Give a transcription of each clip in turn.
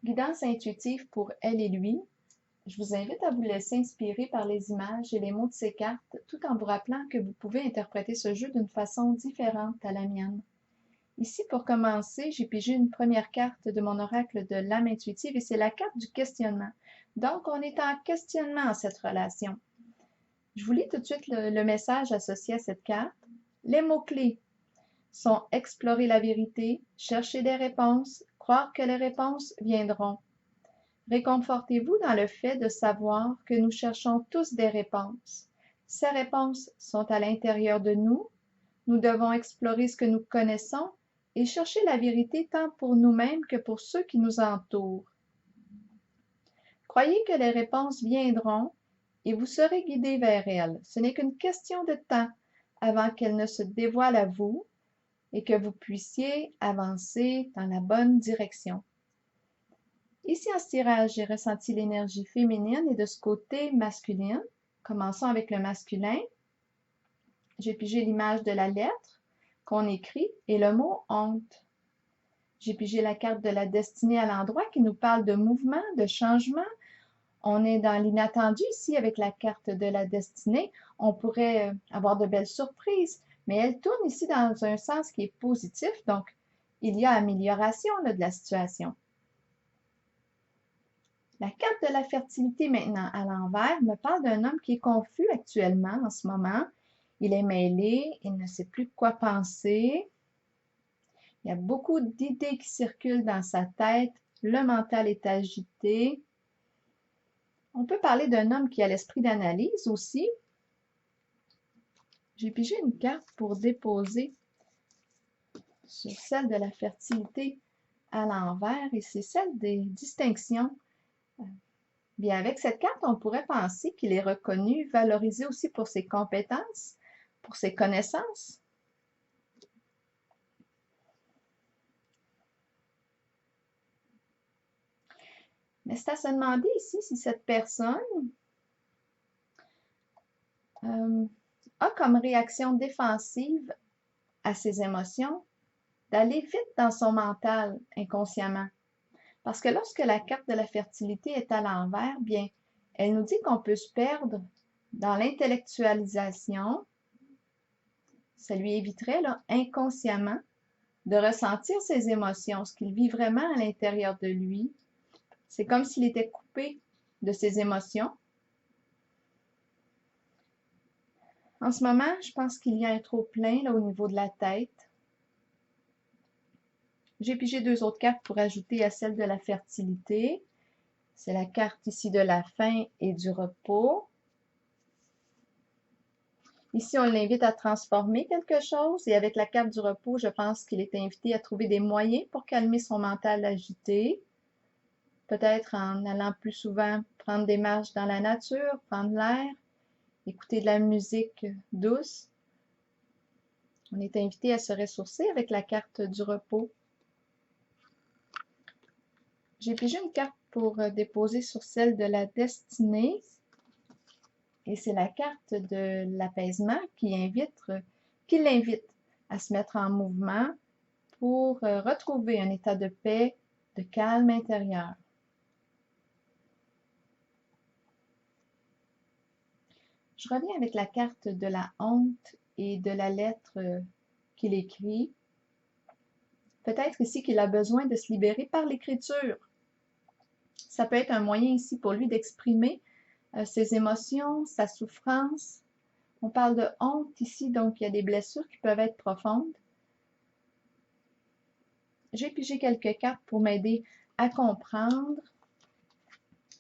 Guidance intuitive pour elle et lui. Je vous invite à vous laisser inspirer par les images et les mots de ces cartes, tout en vous rappelant que vous pouvez interpréter ce jeu d'une façon différente à la mienne. Ici, pour commencer, j'ai pigé une première carte de mon oracle de l'âme intuitive et c'est la carte du questionnement. Donc, on est en questionnement en cette relation. Je vous lis tout de suite le message associé à cette carte. Les mots-clés sont explorer la vérité, chercher des réponses, croire que les réponses viendront. Réconfortez-vous dans le fait de savoir que nous cherchons tous des réponses. Ces réponses sont à l'intérieur de nous. Nous devons explorer ce que nous connaissons et chercher la vérité tant pour nous-mêmes que pour ceux qui nous entourent. Croyez que les réponses viendront et vous serez guidés vers elles. Ce n'est qu'une question de temps avant qu'elles ne se dévoilent à vous et que vous puissiez avancer dans la bonne direction. Ici en ce tirage, j'ai ressenti l'énergie féminine et de ce côté masculin. Commençons avec le masculin. J'ai pigé l'image de la lettre qu'on écrit et le mot honte. J'ai pigé la carte de la destinée à l'endroit qui nous parle de mouvement, de changement. On est dans l'inattendu ici avec la carte de la destinée. On pourrait avoir de belles surprises, mais elle tourne ici dans un sens qui est positif, donc il y a amélioration là, de la situation. La carte de la fertilité maintenant à l'envers me parle d'un homme qui est confus actuellement en ce moment. Il est mêlé, il ne sait plus quoi penser. Il y a beaucoup d'idées qui circulent dans sa tête. Le mental est agité. On peut parler d'un homme qui a l'esprit d'analyse aussi. J'ai pigé une carte pour déposer sur celle de la fertilité à l'envers et c'est celle des distinctions. Bien, avec cette carte, on pourrait penser qu'il est reconnu, valorisé aussi pour ses compétences, pour ses connaissances. Mais c'est à se demander ici si cette personne a comme réaction défensive à ses émotions d'aller vite dans son mental inconsciemment. Parce que lorsque la carte de la fertilité est à l'envers, bien, elle nous dit qu'on peut se perdre dans l'intellectualisation. Ça lui éviterait là, inconsciemment de ressentir ses émotions, ce qu'il vit vraiment à l'intérieur de lui. C'est comme s'il était coupé de ses émotions. En ce moment, je pense qu'il y a un trop-plein là, au niveau de la tête. J'ai pigé deux autres cartes pour ajouter à celle de la fertilité. C'est la carte ici de la faim et du repos. Ici, on l'invite à transformer quelque chose et avec la carte du repos, je pense qu'il est invité à trouver des moyens pour calmer son mental agité. Peut-être en allant plus souvent prendre des marches dans la nature, prendre l'air, écouter de la musique douce. On est invité à se ressourcer avec la carte du repos. J'ai pigé une carte pour déposer sur celle de la destinée. Et c'est la carte de l'apaisement qui l'invite à se mettre en mouvement pour retrouver un état de paix, de calme intérieur. Je reviens avec la carte de la honte et de la lettre qu'il écrit. Peut-être ici qu'il a besoin de se libérer par l'écriture. Ça peut être un moyen ici pour lui d'exprimer ses émotions, sa souffrance. On parle de honte ici, donc il y a des blessures qui peuvent être profondes. J'ai pigé quelques cartes pour m'aider à comprendre.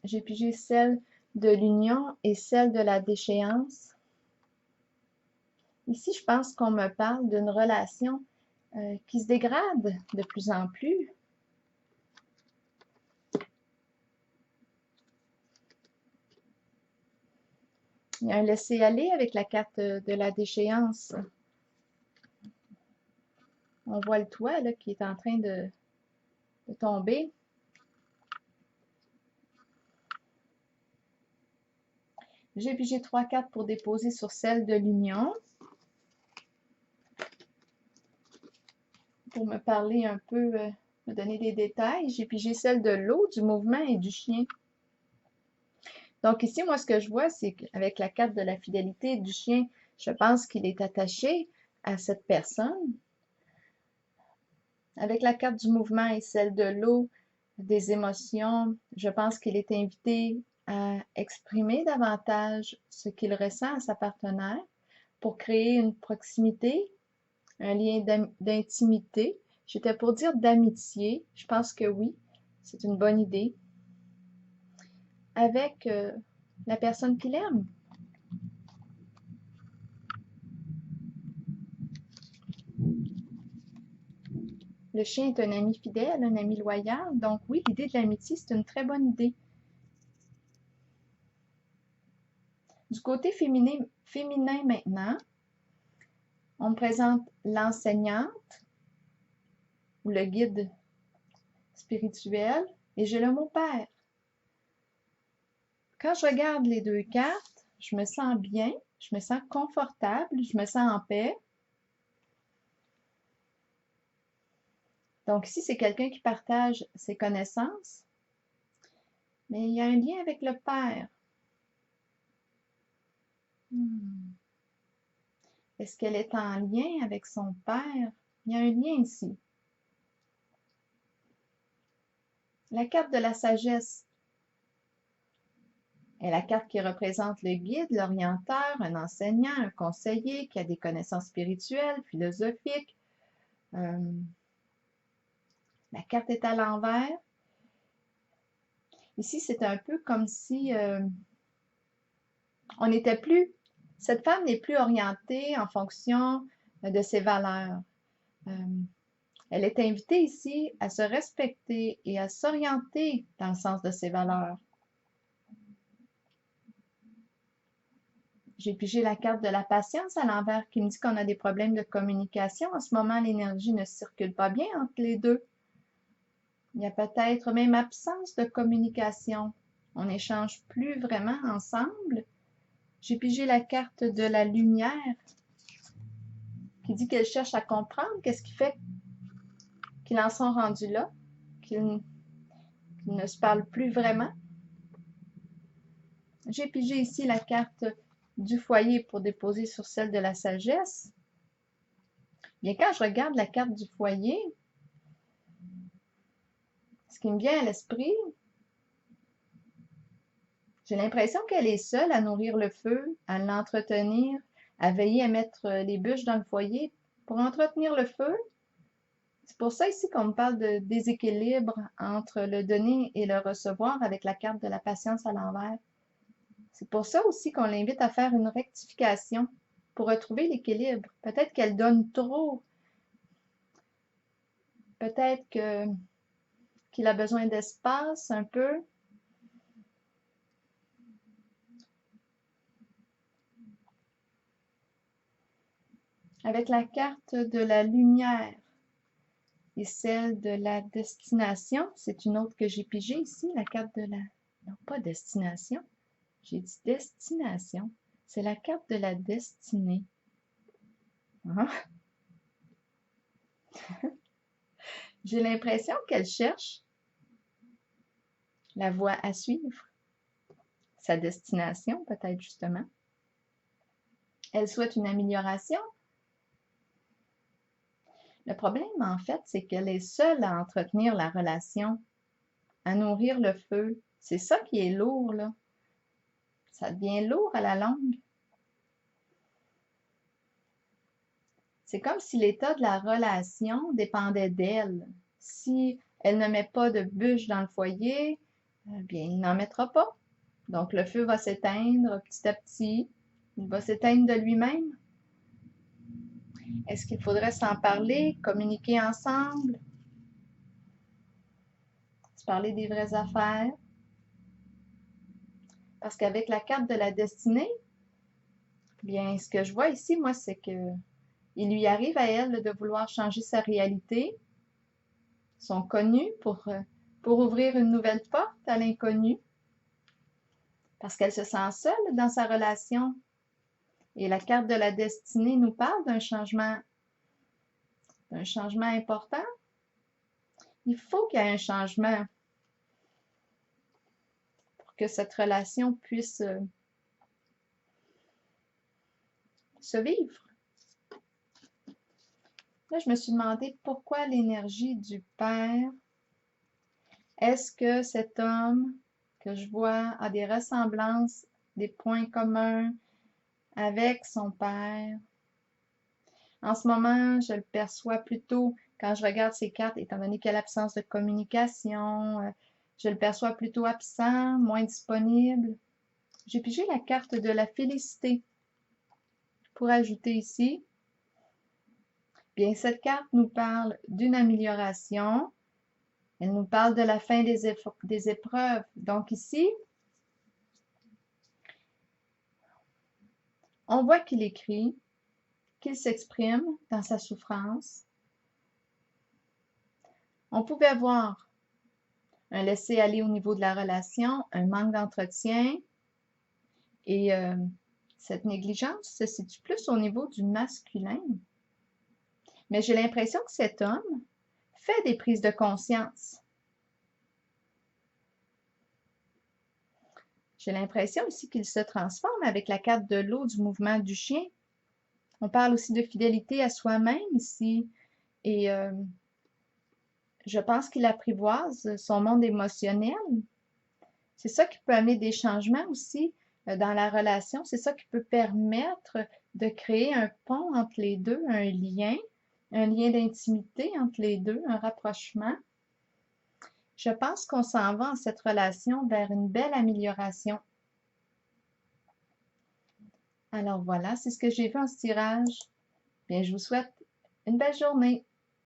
J'ai pigé celle de l'union et celle de la déchéance. Ici, je pense qu'on me parle d'une relation qui se dégrade de plus en plus. Il y a un laisser-aller avec la carte de la déchéance. On voit le toit là, qui est en train de tomber. J'ai pigé 3 cartes pour déposer sur celle de l'union. Pour me parler un peu, me me donner des détails. J'ai pigé celle de l'eau, du mouvement et du chien. Donc ici, moi, ce que je vois, c'est qu'avec la carte de la fidélité du chien, je pense qu'il est attaché à cette personne. Avec la carte du mouvement et celle de l'eau, des émotions, je pense qu'il est invité à exprimer davantage ce qu'il ressent à sa partenaire pour créer une proximité, un lien d'intimité. J'étais pour dire d'amitié. Je pense que oui, c'est une bonne idée. Avec la personne qu'il aime. Le chien est un ami fidèle, un ami loyal. Donc oui, l'idée de l'amitié, c'est une très bonne idée. Du côté féminin maintenant, on me présente l'enseignante ou le guide spirituel et j'ai le mot père. Quand je regarde les deux cartes, je me sens bien, je me sens confortable, je me sens en paix. Donc ici, c'est quelqu'un qui partage ses connaissances, mais il y a un lien avec le père. Est-ce qu'elle est en lien avec son père? Il y a un lien ici. La carte de la sagesse est la carte qui représente le guide, l'orienteur, un enseignant, un conseiller qui a des connaissances spirituelles, philosophiques. La carte est à l'envers. Ici, c'est un peu comme si on n'était plus, cette femme n'est plus orientée en fonction de ses valeurs. Elle est invitée ici à se respecter et à s'orienter dans le sens de ses valeurs. J'ai pigé la carte de la patience à l'envers qui me dit qu'on a des problèmes de communication. En ce moment, l'énergie ne circule pas bien entre les deux. Il y a peut-être même absence de communication. On n'échange plus vraiment ensemble. J'ai pigé la carte de la lumière qui dit qu'elle cherche à comprendre qu'est-ce qui fait qu'ils en sont rendus là, qu'ils ne se parlent plus vraiment. J'ai pigé ici la carte du foyer pour déposer sur celle de la sagesse. Bien, quand je regarde la carte du foyer, ce qui me vient à l'esprit, j'ai l'impression qu'elle est seule à nourrir le feu, à l'entretenir, à veiller à mettre les bûches dans le foyer pour entretenir le feu. C'est pour ça ici qu'on me parle de déséquilibre entre le donner et le recevoir avec la carte de la patience à l'envers. C'est pour ça aussi qu'on l'invite à faire une rectification pour retrouver l'équilibre. Peut-être qu'elle donne trop. Peut-être qu'il a besoin d'espace un peu. Avec la carte de la lumière et celle de la destination, c'est une autre que j'ai pigée ici, la carte de la... Non, pas destination. J'ai dit destination. C'est la carte de la destinée. Ah. J'ai l'impression qu'elle cherche la voie à suivre, sa destination peut-être justement. Elle souhaite une amélioration. Le problème, en fait, c'est qu'elle est seule à entretenir la relation, à nourrir le feu. C'est ça qui est lourd, là. Ça devient lourd à la longue. C'est comme si l'état de la relation dépendait d'elle. Si elle ne met pas de bûche dans le foyer, bien, il n'en mettra pas. Donc, le feu va s'éteindre petit à petit. Il va s'éteindre de lui-même. Est-ce qu'il faudrait s'en parler, communiquer ensemble, se parler des vraies affaires? Parce qu'avec la carte de la destinée, bien, ce que je vois ici, moi, c'est que il lui arrive à elle de vouloir changer sa réalité, son connu, pour ouvrir une nouvelle porte à l'inconnu, parce qu'elle se sent seule dans sa relation. Et la carte de la destinée nous parle d'un changement important. Il faut qu'il y ait un changement pour que cette relation puisse se vivre. Là, je me suis demandé pourquoi l'énergie du père. Est-ce que cet homme que je vois a des ressemblances, des points communs avec son père? En ce moment, je le perçois plutôt quand je regarde ces cartes, étant donné qu'il y a l'absence de communication, je le perçois plutôt absent, moins disponible. J'ai pigé la carte de la félicité pour ajouter ici. Bien, cette carte nous parle d'une amélioration. Elle nous parle de la fin des épreuves. Donc ici, on voit qu'il écrit, qu'il s'exprime dans sa souffrance. On pouvait voir un laisser-aller au niveau de la relation, un manque d'entretien et cette négligence se situe plus au niveau du masculin. Mais j'ai l'impression que cet homme fait des prises de conscience. J'ai l'impression aussi qu'il se transforme avec la carte de l'eau du mouvement du chien. On parle aussi de fidélité à soi-même ici. Et je pense qu'il apprivoise son monde émotionnel. C'est ça qui peut amener des changements aussi dans la relation. C'est ça qui peut permettre de créer un pont entre les deux, un lien d'intimité entre les deux, un rapprochement. Je pense qu'on s'en va en cette relation vers une belle amélioration. Alors voilà, c'est ce que j'ai vu en ce tirage. Bien, je vous souhaite une belle journée.